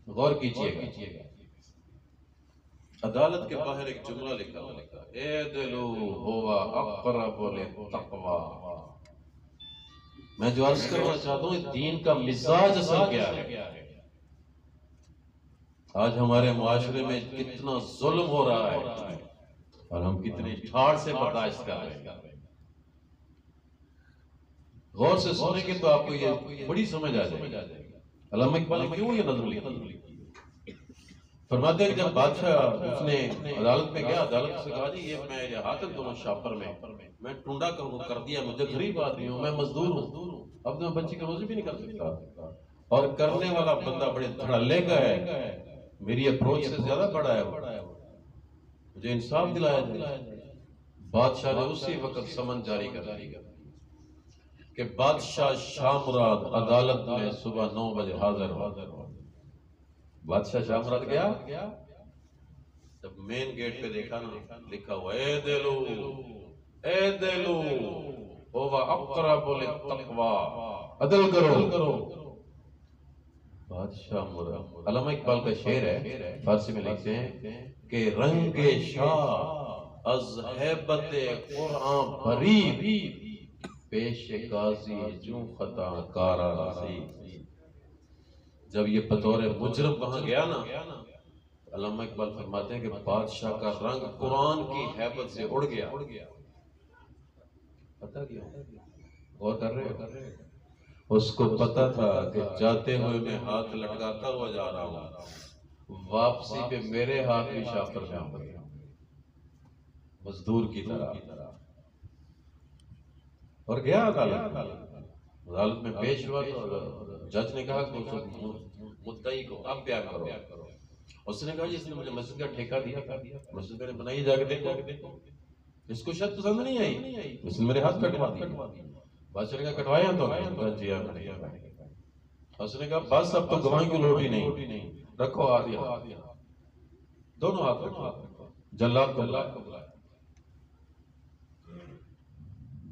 غور کیجیے گا. عدالت کے باہر ایک جملہ لکھا ہوا اعدلوا هو اقرب للتقوی. میں جو عرض کرنا چاہتا ہوں دین کا مزاج اصل کیا ہے. آج ہمارے معاشرے میں کتنا ظلم ہو رہا ہے اور ہم کتنی ٹھاڑ سے برداشت کر رہے ہیں. غور سے سنیں گے تو آپ کو یہ بڑی سمجھ آ جائے گی. علامہ اقبال نے کیوں یہ نظم لکھی؟ فرماتے ہیں کہ جب بادشاہ اس نے عدالت میں گیا، عدالت سے کہا جی یہ میں یہ حاکم دونوں شاپر میں ٹونڈا کر دیا، مجھے غریب آدمی ہوں، میں مزدور ہوں، اب تو میں بچی کی روزی بھی نہیں کر سکتا، اور کرنے والا بندہ بڑے دھڑلے کا ہے، میری اپروچ سے زیادہ بڑا ہے، مجھے انصاف دلایا جائے. بادشاہ نے اسی وقت سمن جاری کر دی کہ بادشاہ شاہ مراد عدالت میں صبح 9 بجے حاضر ہو. بادشاہ شاہ مراد گیا، جب مین گیٹ پہ دیکھا نا لکھا ہوا اعدلوا هو اقرب للتقوی، عدل کرو. بادشاہ مراد. علامہ اقبال کا شعر ہے، فارسی میں لکھتے ہیں کہ رنگ شاہ از ہیبت قرآن برید، پیش قاضی جو خطا کارا رسید. جب یہ بطور مجرم وہاں گیا نا، علامہ اقبال فرماتے ہیں کہ بادشاہ کا رنگ قرآن کی ہیبت سے اڑ گیا. پتہ کیا غور کر رہے ہو؟ اس کو پتا تھا کہ جاتے ہوئے میں ہاتھ لٹکاتا ہوا جا رہا ہوں، واپسی پہ میرے ہاتھ بھی شاپر میں ہوں گے مزدور کی طرح. اور گیا عدالت میں پیش ہوا تو جج نے کہا کہ مدعی کو اب بیان کرو. اس نے کہا جی اس نے مجھے مسجد کا ٹھیکہ دیا، مسجد میں نے بنائی، جا کے دیکھو. اس کو شاید پسند نہیں آئی، اس نے میرے ہاتھ کٹوا دی. بادشاہ نے کہا کٹوایا تو جی ہاں. اس نے کہا بس اب تو گواہی کی لوٹ ہی نہیں، رکھو ہاتھ، دونوں ہاتھ رکھو. جلاد کو بلایا.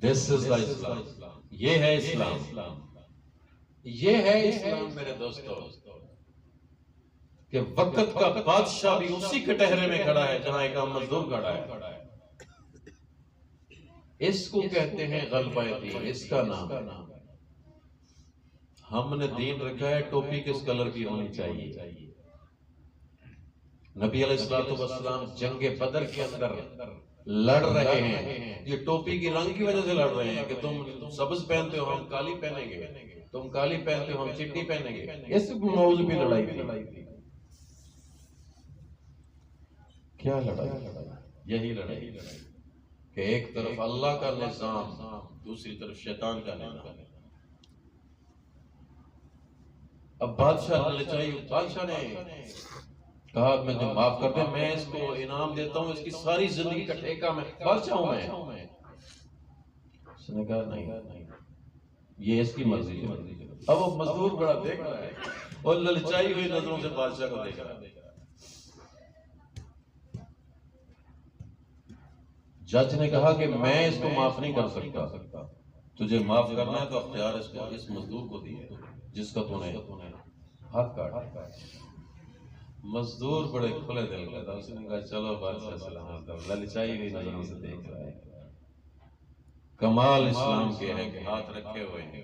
This is the Islam. یہ ہے اسلام، یہ ہے اسلام میرے دوستو، کہ وقت کا بادشاہ بھی اسی کٹہرے میں کھڑا ہے جہاں ایک عام مزدور کھڑا ہے. اس کو کہتے ہیں غلبہ دین. اس کا نام ہم نے دین رکھا ہے. ٹوپی کس کلر کی ہونی چاہیے؟ نبی علیہ السلام جنگ بدر کے اندر لڑ رہے ہیں، یہ ٹوپی کی رنگ کی وجہ سے لڑ رہے ہیں کہ تم سبز پہنتے ہو ہم کالی پہنیں گے، تم کالی پہنتے ہو ہم چٹی پہنیں گے. اس موضوع بھی لڑائی تھی. کیا لڑائی؟ یہی لڑائی کہ ایک طرف اللہ کا نظام، دوسری طرف شیطان کا نظام. اب بادشاہ نے کہا میں جو معاف کر دیں، میں اس کو انعام دیتا ہوں، اس کی ساری زندگی کا ٹھیکہ میں بادشاہ ہوں میں. اس نے کہا نہیں، یہ اس کی مرضی ہے. اب وہ مزدور بڑا دیکھ رہا ہے اور للچائی ہوئی نظروں سے بادشاہ کو دیکھ رہا ہے. جج نے کہا کہ میں اس کو معاف نہیں کر سکتا، تجھے معاف کرنا ہے تو اختیار اس مزدور کو دیے جس کا تو نے ہاتھ کاٹ. مزدور بڑے کھلے دل کا تھا، اس نے کہا چلو بادشاہ سلامت. للچائی ہوئی نظروں سے دیکھ رہا ہے. کمال اسلام کے ہے کہ ہاتھ رکھے ہوئے ہیں.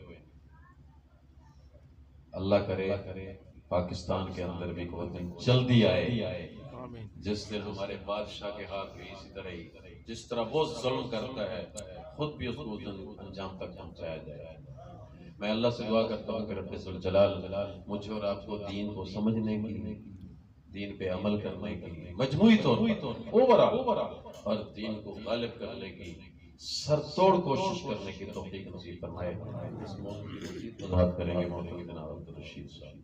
اللہ کرے پاکستان کے اندر بھی کوئی دن جلدی آئے جس دن ہمارے بادشاہ کے ہاتھ بھی اسی طرح ہی، جس طرح وہ ظلم کرتا ہے خود بھی اس کو انجام تک پہنچایا جائے. میں اللہ سے دعا کرتا ہوں کہ رب ذوالجلال مجھے اور آپ کو دین کو سمجھنے کی، دین پہ عمل کرنے کی، مجموعی طور پر اوورآل، اور دین کو غالب کرنے کی سر توڑ کوشش کرنے کی توفیق نصیب فرمائے. اس موضوع کی مزید وضاحت کریں گے مولانا عبد الرشید صاحب.